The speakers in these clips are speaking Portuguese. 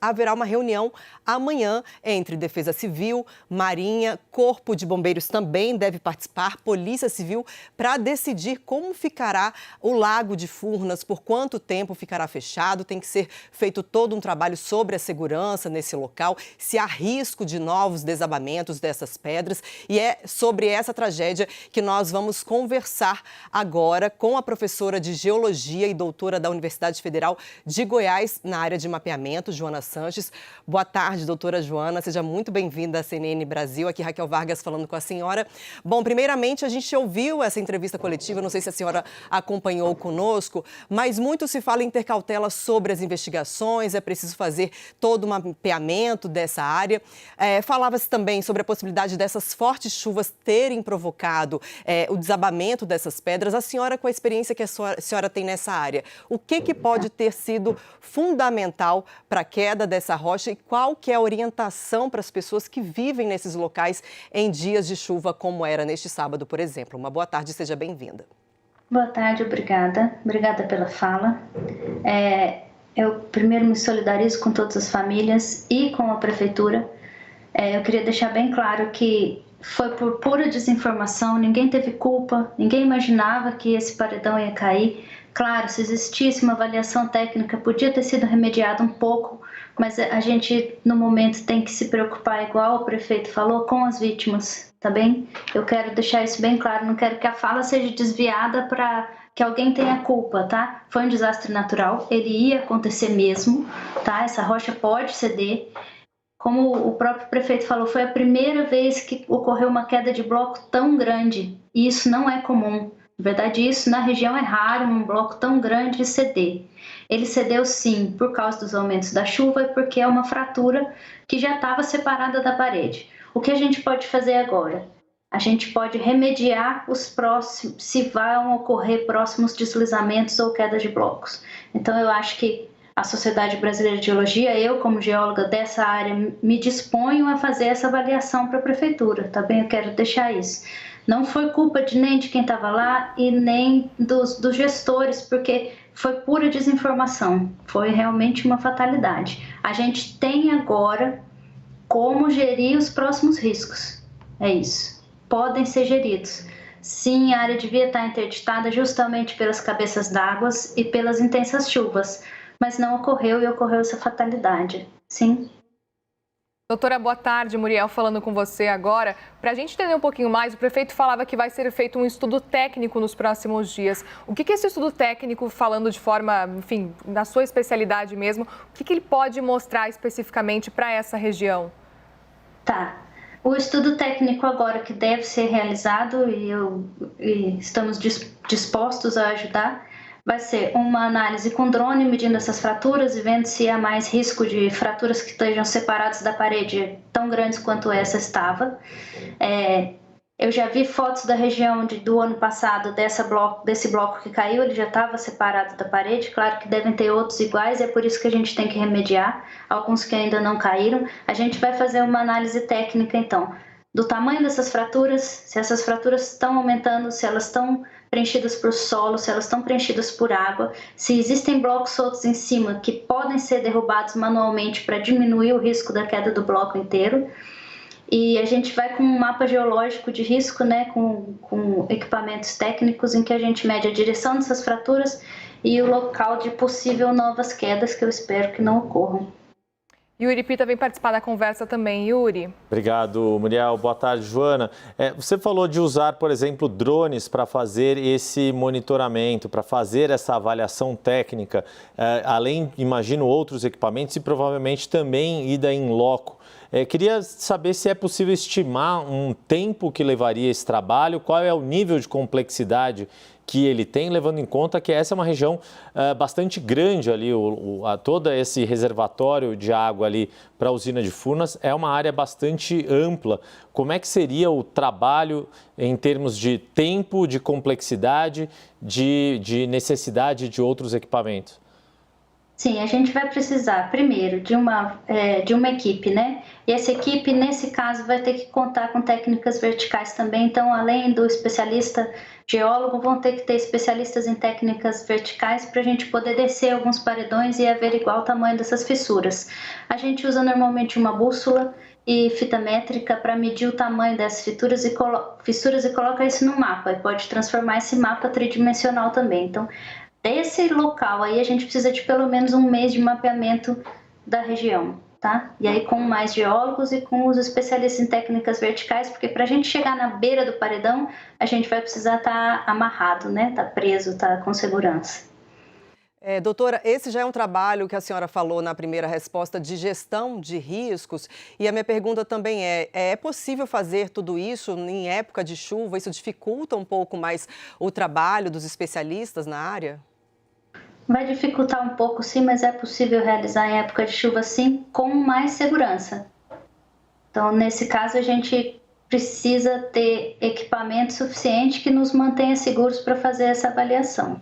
haverá uma reunião amanhã entre Defesa Civil, Marinha, Corpo de Bombeiros também deve participar, Polícia Civil, para decidir como ficará o Lago de Furnas, por quanto tempo ficará fechado. Tem que ser feito todo um trabalho sobre a segurança nesse local, se há risco de novos desabamentos dessas pedras. E é sobre essa tragédia que nós vamos conversar agora com a professora de Geologia e doutora da Universidade Federal de Goiás, na área de mapeamento, Joana Sanches. Boa tarde, doutora Joana. Seja muito bem-vinda à CNN Brasil. Aqui Raquel Vargas falando com a senhora. Bom, primeiramente, a gente ouviu essa entrevista coletiva, não sei se a senhora acompanhou conosco, mas muito se fala em ter cautela sobre as investigações, é preciso fazer todo um mapeamento dessa área. Falava-se também sobre a possibilidade dessas fortes chuvas terem provocado o desabamento dessas pedras. A senhora, com a experiência que a senhora tem nessa área, o que pode ter sido fundamental para a queda dessa rocha e qual que é a orientação para as pessoas que vivem nesses locais em dias de chuva, como era neste sábado, por exemplo? Uma boa tarde, seja bem-vinda. Boa tarde, obrigada. Obrigada pela fala. Eu primeiro me solidarizo com todas as famílias e com a prefeitura. Eu queria deixar bem claro que foi por pura desinformação, ninguém teve culpa, ninguém imaginava que esse paredão ia cair. Claro, se existisse uma avaliação técnica, podia ter sido remediado um pouco, mas a gente, no momento, tem que se preocupar, igual o prefeito falou, com as vítimas, tá bem? Eu quero deixar isso bem claro, não quero que a fala seja desviada para que alguém tenha culpa, tá? Foi um desastre natural, ele ia acontecer mesmo, tá? Essa rocha pode ceder. Como o próprio prefeito falou, foi a primeira vez que ocorreu uma queda de bloco tão grande, e isso não é comum. Na verdade, isso na região é raro, um bloco tão grande ceder. Ele cedeu sim por causa dos aumentos da chuva e porque é uma fratura que já estava separada da parede. O que a gente pode fazer agora? A gente pode remediar os próximos, se vão ocorrer próximos deslizamentos ou quedas de blocos. Então, eu acho que a Sociedade Brasileira de Geologia, eu como geóloga dessa área, me disponho a fazer essa avaliação para a prefeitura, tá bem? Eu quero deixar isso. Não foi culpa nem de quem estava lá e nem dos gestores, porque foi pura desinformação, foi realmente uma fatalidade. A gente tem agora como gerir os próximos riscos, é isso. Podem ser geridos. Sim, a área devia estar interditada justamente pelas cabeças d'água e pelas intensas chuvas, mas não ocorreu e ocorreu essa fatalidade, sim. Doutora, boa tarde. Muriel falando com você agora. Para a gente entender um pouquinho mais, o prefeito falava que vai ser feito um estudo técnico nos próximos dias. O que esse estudo técnico, falando de forma, enfim, na sua especialidade mesmo, o que ele pode mostrar especificamente para essa região? Tá. O estudo técnico agora que deve ser realizado e estamos dispostos a ajudar, vai ser uma análise com drone medindo essas fraturas e vendo se há mais risco de fraturas que estejam separadas da parede tão grandes quanto essa estava. Eu já vi fotos da região do ano passado desse bloco que caiu, ele já estava separado da parede, claro que devem ter outros iguais, é por isso que a gente tem que remediar, alguns que ainda não caíram. A gente vai fazer uma análise técnica então, do tamanho dessas fraturas, se essas fraturas estão aumentando, se elas estão preenchidas por solo, se elas estão preenchidas por água, se existem blocos soltos em cima que podem ser derrubados manualmente para diminuir o risco da queda do bloco inteiro. E a gente vai com um mapa geológico de risco, né, com equipamentos técnicos em que a gente mede a direção dessas fraturas e o local de possível novas quedas que eu espero que não ocorram. Yuri Pita vem participar da conversa também. Yuri. Obrigado, Muriel. Boa tarde, Joana. Você falou de usar, por exemplo, drones para fazer esse monitoramento, para fazer essa avaliação técnica, além, imagino, outros equipamentos e provavelmente também ida em loco. Queria saber se é possível estimar um tempo que levaria esse trabalho, qual é o nível de complexidade que ele tem, levando em conta que essa é uma região bastante grande ali, todo esse reservatório de água ali para a usina de Furnas é uma área bastante ampla. Como é que seria o trabalho em termos de tempo, de complexidade, de necessidade de outros equipamentos? Sim, a gente vai precisar, primeiro, de uma equipe, né? E essa equipe, nesse caso, vai ter que contar com técnicas verticais também. Então, além do especialista geólogo, vão ter que ter especialistas em técnicas verticais para a gente poder descer alguns paredões e averiguar o tamanho dessas fissuras. A gente usa normalmente uma bússola e fita métrica para medir o tamanho dessas fissuras e coloca isso no mapa. E pode transformar esse mapa tridimensional também. Então, desse local aí a gente precisa de pelo menos um mês de mapeamento da região, tá? E aí com mais geólogos e com os especialistas em técnicas verticais, porque para a gente chegar na beira do paredão, a gente vai precisar estar amarrado, né? Tá preso, tá com segurança. Doutora, esse já é um trabalho que a senhora falou na primeira resposta de gestão de riscos. E a minha pergunta também é possível fazer tudo isso em época de chuva? Isso dificulta um pouco mais o trabalho dos especialistas na área? Vai dificultar um pouco, sim, mas é possível realizar em época de chuva, sim, com mais segurança. Então, nesse caso, a gente precisa ter equipamento suficiente que nos mantenha seguros para fazer essa avaliação.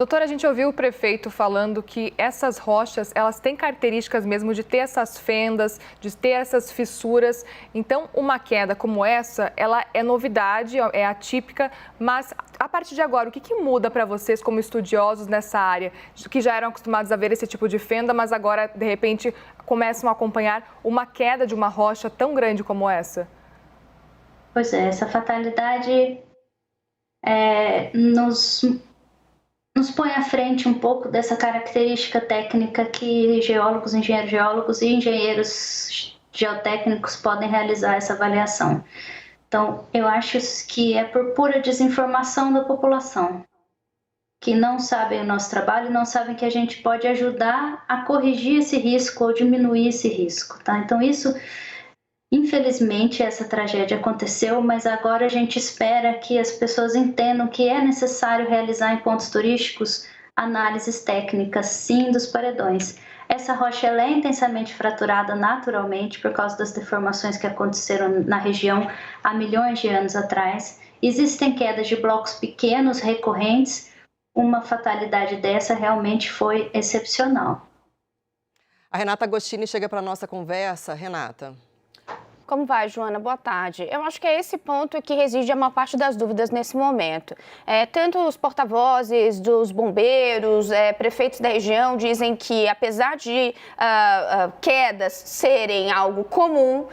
Doutora, a gente ouviu o prefeito falando que essas rochas, elas têm características mesmo de ter essas fendas, de ter essas fissuras. Então, uma queda como essa, ela é novidade, é atípica, mas a partir de agora, o que muda para vocês como estudiosos nessa área, que já eram acostumados a ver esse tipo de fenda, mas agora, de repente, começam a acompanhar uma queda de uma rocha tão grande como essa? Pois é, essa fatalidade nos põe à frente um pouco dessa característica técnica que geólogos, engenheiros geólogos e engenheiros geotécnicos podem realizar essa avaliação. Então, eu acho que é por pura desinformação da população, que não sabem o nosso trabalho e não sabem que a gente pode ajudar a corrigir esse risco ou diminuir esse risco, tá? Então, infelizmente, essa tragédia aconteceu, mas agora a gente espera que as pessoas entendam que é necessário realizar em pontos turísticos análises técnicas, sim, dos paredões. Essa rocha ela é intensamente fraturada naturalmente por causa das deformações que aconteceram na região há milhões de anos atrás. Existem quedas de blocos pequenos recorrentes. Uma fatalidade dessa realmente foi excepcional. A Renata Agostini chega para a nossa conversa. Renata. Como vai, Joana? Boa tarde. Eu acho que é esse ponto que reside a maior parte das dúvidas nesse momento. Tanto os porta-vozes dos bombeiros, prefeitos da região dizem que, apesar de quedas serem algo comum,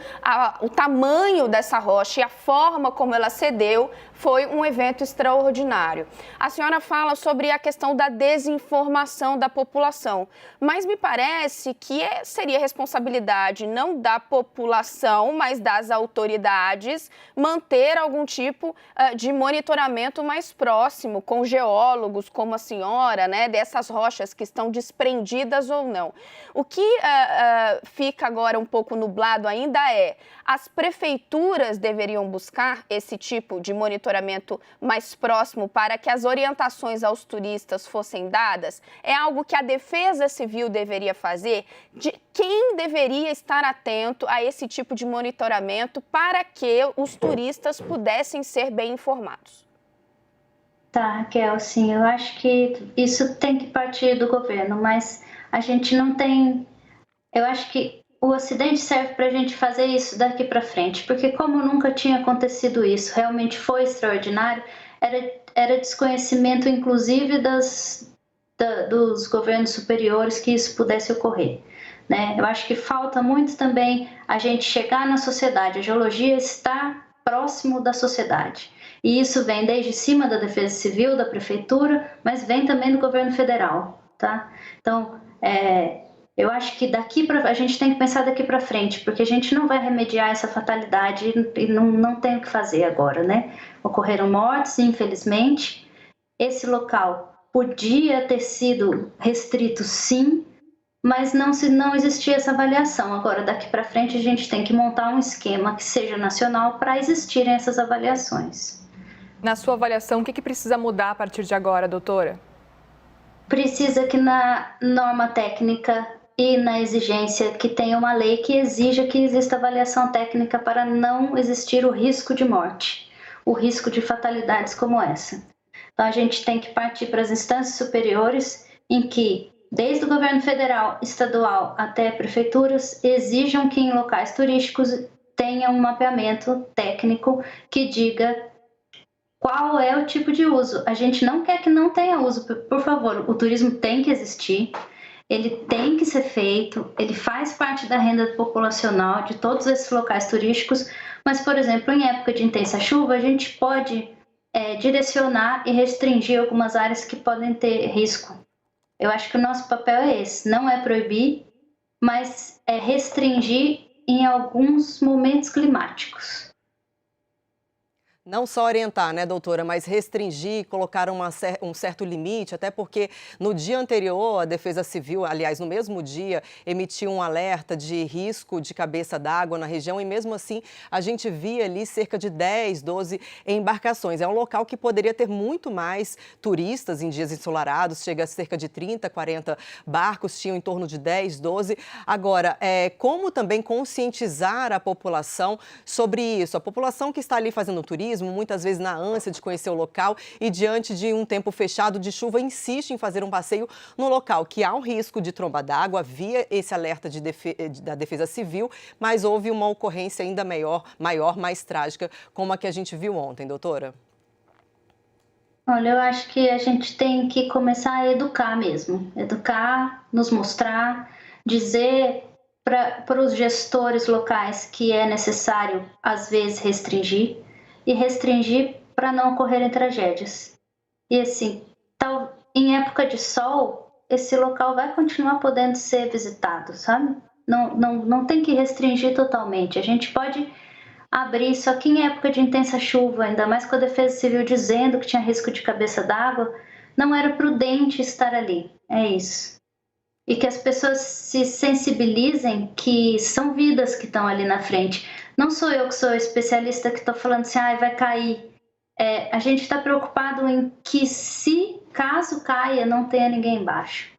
o tamanho dessa rocha e a forma como ela cedeu foi um evento extraordinário. A senhora fala sobre a questão da desinformação da população, mas me parece que seria responsabilidade não da população, mas das autoridades, manter algum tipo de monitoramento mais próximo com geólogos, como a senhora, né, dessas rochas que estão desprendidas ou não. O que fica agora um pouco nublado ainda as prefeituras deveriam buscar esse tipo de monitoramento mais próximo para que as orientações aos turistas fossem dadas? É algo que a Defesa Civil deveria fazer? Quem deveria estar atento a esse tipo de monitoramento para que os turistas pudessem ser bem informados? Tá, Raquel, sim, eu acho que isso tem que partir do governo, mas a gente não tem... Eu acho que o acidente serve para a gente fazer isso daqui para frente, porque como nunca tinha acontecido isso, realmente foi extraordinário, era desconhecimento, inclusive, dos governos superiores que isso pudesse ocorrer, né? Eu acho que falta muito também a gente chegar na sociedade, a geologia está próximo da sociedade, e isso vem desde cima da Defesa Civil, da Prefeitura, mas vem também do governo federal, tá? Então, eu acho que a gente tem que pensar daqui para frente, porque a gente não vai remediar essa fatalidade e não tem o que fazer agora, né? Ocorreram mortes, infelizmente. Esse local podia ter sido restrito, sim, mas não existia essa avaliação. Agora, daqui para frente, a gente tem que montar um esquema que seja nacional para existirem essas avaliações. Na sua avaliação, o que precisa mudar a partir de agora, doutora? Precisa que na norma técnica e na exigência que tenha uma lei que exija que exista avaliação técnica para não existir o risco de morte, o risco de fatalidades como essa. Então, a gente tem que partir para as instâncias superiores em que desde o governo federal, estadual até prefeituras, exijam que em locais turísticos tenha um mapeamento técnico que diga qual é o tipo de uso. A gente não quer que não tenha uso, por favor, o turismo tem que existir, ele tem que ser feito, ele faz parte da renda populacional de todos esses locais turísticos, mas, por exemplo, em época de intensa chuva, a gente pode direcionar e restringir algumas áreas que podem ter risco. Eu acho que o nosso papel é esse, não é proibir, mas é restringir em alguns momentos climáticos. Não só orientar, né, doutora, mas restringir, colocar um certo limite, até porque no dia anterior a Defesa Civil, aliás, no mesmo dia, emitiu um alerta de risco de cabeça d'água na região e mesmo assim a gente via ali cerca de 10, 12 embarcações. É um local que poderia ter muito mais turistas em dias ensolarados, chega a cerca de 30, 40 barcos, tinham em torno de 10, 12. Agora, como também conscientizar a população sobre isso? A população que está ali fazendo turismo, muitas vezes na ânsia de conhecer o local e diante de um tempo fechado de chuva, insiste em fazer um passeio no local que há um risco de tromba d'água, havia esse alerta da Defesa Civil, mas houve uma ocorrência ainda maior, mais trágica, como a que a gente viu ontem, doutora. Olha, eu acho que a gente tem que começar a educar mesmo, educar, nos mostrar, dizer para os gestores locais que é necessário, às vezes, restringir, e restringir para não ocorrerem tragédias. E assim, em época de sol, esse local vai continuar podendo ser visitado, sabe? Não tem que restringir totalmente. A gente pode abrir, só que em época de intensa chuva, ainda mais com a Defesa Civil dizendo que tinha risco de cabeça d'água, não era prudente estar ali. É isso. E que as pessoas se sensibilizem que são vidas que estão ali na frente. Não sou eu que sou especialista que estou falando assim, vai cair. A gente está preocupado em que, se caso caia, não tenha ninguém embaixo.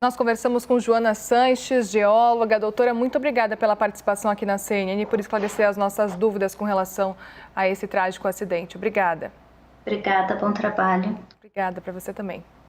Nós conversamos com Joana Sanches, geóloga. Doutora, muito obrigada pela participação aqui na CNN e por esclarecer as nossas dúvidas com relação a esse trágico acidente. Obrigada. Obrigada, bom trabalho. Obrigada para você também.